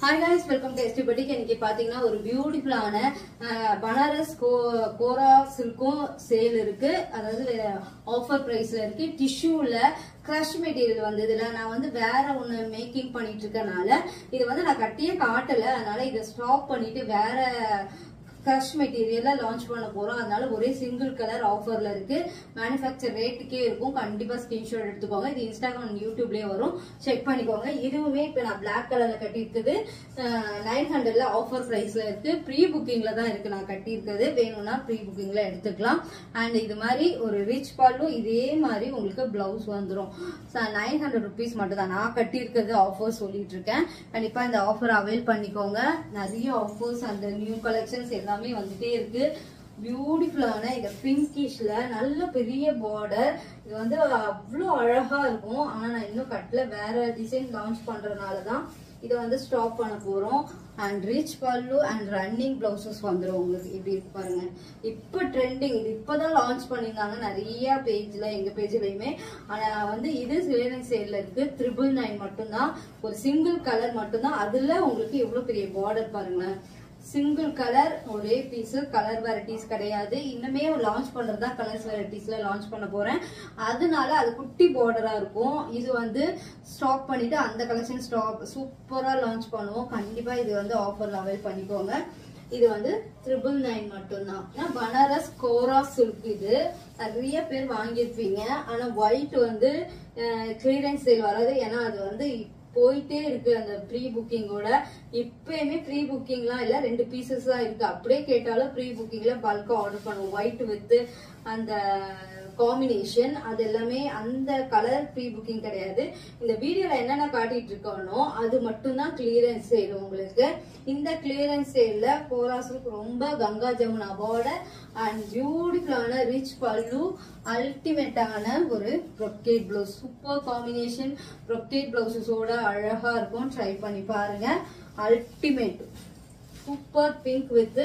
Hi guys, welcome to ST Boutique. இன்னைக்கு பாத்தீங்கன்னா ஒரு பியூட்டிஃபுல்லான பனாரஸ் கோரா சில்க்கும் சேல் இருக்கு. அதாவது ஆஃபர் பிரைஸ்ல இருக்கு. டிஷ்யூல கிரஷ் மெட்டீரியல் வந்து இதுல நான் வந்து வேற ஒன்னு மேக்கிங் பண்ணிட்டு இருக்கனால இது வந்து நான் கட்டியே காட்டல. அதனால இதை ஸ்டாப் பண்ணிட்டு வேற கிரஷ் மெட்டீரியல்ல லான்ச் பண்ண போறோம். அதனால ஒரே சிங்கிள் கலர் ஆஃபர்ல இருக்கு. மேனுஃபேக்சர் ரேட்டுக்கே இருக்கும். கண்டிப்பா ஸ்கிரீன்ஷாட் எடுத்துக்கோங்க. இது இன்ஸ்டாகிராம் யூடியூப்லயே வரும், செக் பண்ணிக்கோங்க. இதுவுமே இப்ப நான் பிளாக் கலர்ல கட்டி இருக்குது. 900ல ஆஃபர் பிரைஸ்ல இருக்கு. ப்ரீ புக்கிங்ல தான் இருக்கு நான் கட்டி இருக்கிறது. வேணும்னா ப்ரீ புக்கிங்ல எடுத்துக்கலாம். அண்ட் இது மாதிரி ஒரு ரிச் பாலும் இதே மாதிரி உங்களுக்கு பிளவுஸ் வந்துடும். 900 rupees மட்டும் தான் நான் கட்டி இருக்கிறது. ஆஃபர் சொல்லிட்டு இருக்கேன். கண்டிப்பா இந்த ஆஃபர் அவைல் பண்ணிக்கோங்க. நிறைய ஆஃபர்ஸ் அந்த நியூ கலெக்ஷன்ஸ் எல்லாமே வந்துட்டே இருக்கு. பியூட்டிஃபுல்லான இந்த பிங்கிஷ்ல நல்ல பெரிய பார்டர். இது வந்து அவ்வளோ அழகா இருக்கும். ஆனா நான் இன்னும் கட்டல, வேற டிசைன் லான்ச் பண்றதுனாலதான் இதை வந்து ஸ்டாப் பண்ண போறோம். அண்ட் ரிச் பல்லு அண்ட் ரன்னிங் பிளவுசஸ் வந்துடும் உங்களுக்கு. இப்படி இருக்கு பாருங்க. இப்ப ட்ரெண்டிங், இது இப்பதான் லான்ச் பண்ணிருந்தாங்க நிறைய பேஜ்ல, எங்க பேஜ்லயுமே. ஆனா வந்து இது கிளியரன்ஸ் சேல்ல இருக்கு. 999 மட்டும்தான். ஒரு சிங்கிள் கலர் மட்டும்தான். அதுல உங்களுக்கு எவ்வளவு பெரிய பார்டர் பாருங்களேன். சிங்கிள் கலர், ஒரே பீஸ், கலர் வெரைட்டிஸ் கிடையாது. இன்னுமே லான்ச் பண்றதா கலர்ஸ் வெரைட்டிஸ்ல லான்ச் பண்ண போறேன். அதனால அது குட்டி பார்டரா இருக்கும். இது வந்து ஸ்டாக் பண்ணிட்டு அந்த கலெக்ஷன் ஸ்டாக் சூப்பரா லான்ச் பண்ணுவோம். கண்டிப்பா இது வந்து ஆஃபர்ல அவைல் பண்ணிக்கோங்க. இது வந்து 999 மட்டும்தான். பனாரஸ் கோரா சில்க். இது நிறைய பேர் வாங்கியிருப்பீங்க. ஆனா ஒயிட் வந்து கிளியரன்ஸ் சேல் வராது. ஏன்னா அது வந்து போயிட்டே இருக்கு அந்த ப்ரீ புக்கிங்கோட. இப்பயுமே ப்ரீ புக்கிங்லாம் இல்ல, 2 பீசஸ் தான் இருக்கு. அப்படியே கேட்டாலும் ப்ரீ புக்கிங்ல பல்கா ஆர்டர் பண்ணுவோம். ஒயிட் வித் அந்த காம்பினேஷன் அது எல்லாமே அந்த கலர் ப்ரீ புக்கிங் கிடையாது. இந்த வீடியோல என்னென்ன காட்டிட்டு இருக்கோனோ அது மட்டும் தான் கிளியரன்ஸ் சேல் உங்களுக்கு. இந்த கிளியரன்ஸ் சேல்ல கோராசுக்கு ரொம்ப கங்கா ஜமுனா பார்டர் அண்ட் பியூட்டிஃபுல்லான ரிச் பல்லு, அல்டிமேட்டான ஒரு brocade blouse. Super combination. Brocade பிளவுஸஸோட அழகா இருக்கும். ட்ரை பண்ணி பாருங்க. அல்டிமேட் சூப்பர் பிங்க் வித்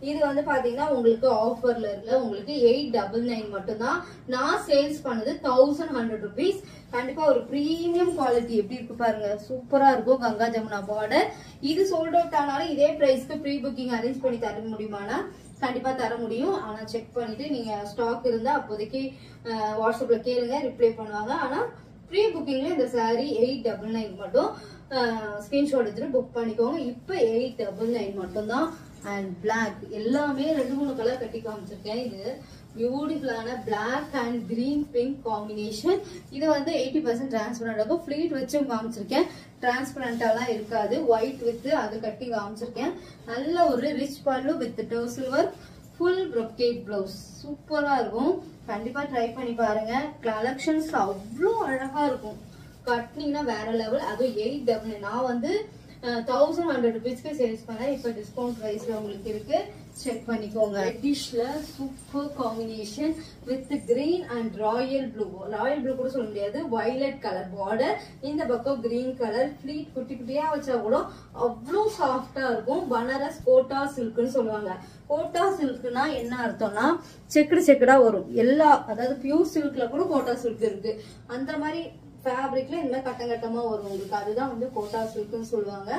இது வந்து பாத்தீங்கன்னா உங்களுக்கு ஆஃபர்ல இருக்கு. உங்களுக்கு 899 மட்டும்தான். நான் சேல்ஸ் பண்ணது 1100 rupees. கண்டிப்பா ஒரு பிரீமியம் குவாலிட்டி. எப்படி இருக்கு பாருங்க, சூப்பரா இருக்கும். கங்கா ஜமுனா பார்டர். இது சோல்ட் அவுட் ஆனாலும் இதே பிரைஸ்க்கு ப்ரீ புக்கிங் அரேஞ்ச் பண்ணி தர முடியுமானா கண்டிப்பா தர முடியும். ஆனா செக் பண்ணிட்டு நீங்க ஸ்டாக் இருந்தா அப்போதைக்கு வாட்ஸ்அப்ல கேளுங்க, ரிப்ளை பண்ணுவாங்க. ஆனா ப்ரீ புக்கிங்ல இந்த சாரி 899 மட்டும் ஸ்கிரீன்ஷாட் எடுத்துட்டு புக் பண்ணிக்கோங்க. இப்ப 899 மட்டும் தான். அண்ட் பிளாக் எல்லாமே 2-3 கலர் கட்டி காமிச்சிருக்கேன். இது பியூட்டிஃபுல்லான black and green pink combination. இது வந்து 80% டிரான்ஸ்பரண்ட் இருக்கும். ஃபிளீட் வச்சும் காமிச்சிருக்கேன். டிரான்ஸ்பரண்டாலாம் இருக்காது. ஒயிட் வித் அது கட்டி காமிச்சிருக்கேன். நல்ல ஒரு ரிச் பல்லு with silver full brocade blouse. சூப்பரா இருக்கும். கண்டிப்பா ட்ரை பண்ணி பாருங்க. கலெக்ஷன்ஸ் அவ்வளோ அழகா இருக்கும். கட்டினீங்கன்னா வேற லெவல். அதுவும் 899. நான் வந்து 1100 rupeesக்கு சேல்ஸ் பண்ணேன். இப்ப டிஸ்கவுண்ட் பிரைஸ்ல உங்களுக்கு இருக்கு. செக் பண்ணிக்கோங்க. ரெட்டிஷ்ல super combination with green and royal blue. Royal blue கூட சொல்ல முடியாது, வயலட் கலர் பார்டர். இந்த பக்கம் கிரீன் கலர். ஃபிளீட் குட்டி குட்டியா வச்சா கூட அவ்வளோ சாஃப்டா இருக்கும். பனாரஸ் கோட்டா சில்க்னு சொல்லுவாங்க. கோட்டா சில்க்னா என்ன அர்த்தம்னா செக்குடா வரும். எல்லா அதாவது பியூர் சில்க்ல கூட கோட்டா சில்க் இருக்கு. அந்த மாதிரி ஃபேப்ரிக்ல இந்த கட்டமா வரும் உங்களுக்கு. அதுதான் வந்து கோட்டா சில்க்னு சொல்லுவாங்க.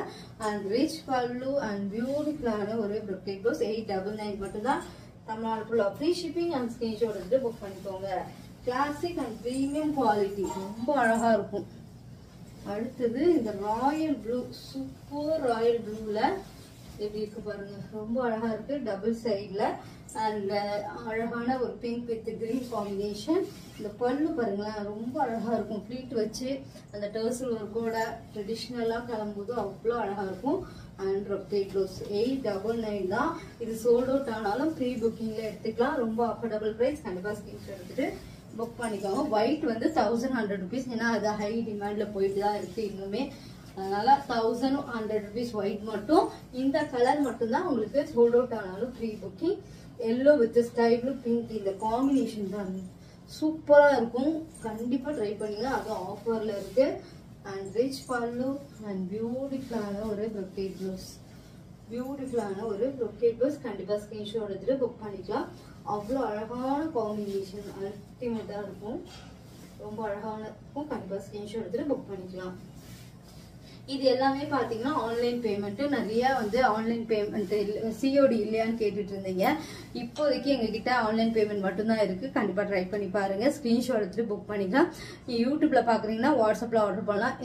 அண்ட் ரிச் பல்லு அண்ட் பியூட்டிஃபுல்லான ஒரு ப்ரொக்கேட் பிளவுஸ். 899 மட்டும் தான். தமிழ்நாடு ஃபுல்லா ஃப்ரீ ஷிப்பிங் அண்ட் ஸ்கிரீன்ஷாட் எடுத்து புக் பண்ணிக்கோங்க. Classic and premium quality. ரொம்ப அழகா இருக்கும். அடுத்தது இந்த ராயல் ப்ளூ. சூப்பர் ராயல் ப்ளூல எப்படி இருக்கு பாருங்க. ரொம்ப அழகா இருக்கு. டபுள் சைட்ல அண்ட் அழகான ஒரு பிங்க் வித் கிரீன் காம்பினேஷன். இந்த பல்லு பாருங்களேன், ரொம்ப அழகா இருக்கும். ஃபிளீட் வச்சு அந்த டர்சல் ஒர்க்கோட ட்ரெடிஷ்னலா கிளம்பும்போது அவ்வளோ அழகா இருக்கும். அண்ட் ப்ரொக்கேட் பிளவுஸ் 899 தான். இது சோல்ட் அவுட் ஆனாலும் ப்ரீ புக்கிங்ல எடுத்துக்கலாம். ரொம்ப அஃபோர்டபுள் பிரைஸ். கண்டிப்பா ஸ்கிரீன்ஷாட் எடுத்துட்டு புக் பண்ணிக்கோங்க. ஒயிட் வந்து 1100 rupees. ஏன்னா அது ஹை டிமாண்ட்ல போயிட்டு தான் இருக்கு இன்னுமே. அதனால 1100 rupees ஒயிட் மட்டும். இந்த கலர் மட்டும் தான் உங்களுக்கு சோல்ட் அவுட் ஆனாலும் pre booking. Yellow with sky blue pink. இந்த காம்பினேஷன் தான் சூப்பரா இருக்கும். கண்டிப்பா ட்ரை பண்ணுங்க. அது ஆஃபர்ல இருக்கு. அண்ட் ரிச் பல்லு அண்ட் பியூட்டிஃபுல்லான ஒரு ப்ரொக்கேட் பிளவுஸ். பியூட்டிஃபுல்லான ஒரு ப்ரொக்கேட் பிளவுஸ். கண்டிப்பா ஸ்கிரீன்ஷாட் எடுத்துட்டு புக் பண்ணிக்கலாம். அவ்வளோ அழகான காம்பினேஷன். அல்டிமேட்டா இருக்கும். ரொம்ப அழகான இருக்கும். கண்டிப்பா ஸ்கிரீன்ஷாட் எடுத்துட்டு புக் பண்ணிக்கலாம். இது எல்லாமே பாத்தீங்கன்னா ஆன்லைன் பேமெண்ட். நிறைய வந்து ஆன்லைன் பேமெண்ட் சிஓடி இல்லையான்னு கேட்டுட்டு இருந்தீங்க. இப்போதைக்கு எங்க கிட்ட ஆன்லைன் பேமெண்ட் மட்டும் தான் இருக்கு. கண்டிப்பா ட்ரை பண்ணி பாருங்க. ஸ்கிரீன்ஷாட் எடுத்துட்டு புக் பண்ணிக்கலாம். யூடியூப்ல பாக்குறீங்கன்னா வாட்ஸ்அப்ல ஆர்டர் பண்ணலாம்.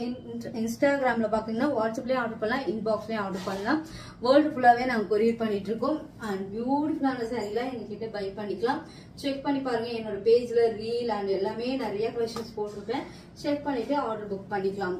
இன்ஸ்டாகிராம்ல பாக்குறீங்கன்னா வாட்ஸ்அப்லயும் ஆர்டர் பண்ணலாம், இன்பாக்ஸ்லயும் ஆர்டர் பண்ணலாம். வேர்ல்டு ஃபுல்லாவே நாங்க கொரியர் பண்ணிட்டு இருக்கோம். அண்ட் பியூட்டிஃபுல்லான சாரீலாம் எங்க கிட்ட பை பண்ணிக்கலாம். செக் பண்ணி பாருங்க. என்னோட பேஜ்ல ரீல் அண்ட் எல்லாமே நிறைய கலெக்ஷன்ஸ் போட்டிருப்பேன். செக் பண்ணிட்டு ஆர்டர் புக் பண்ணிக்கலாம்.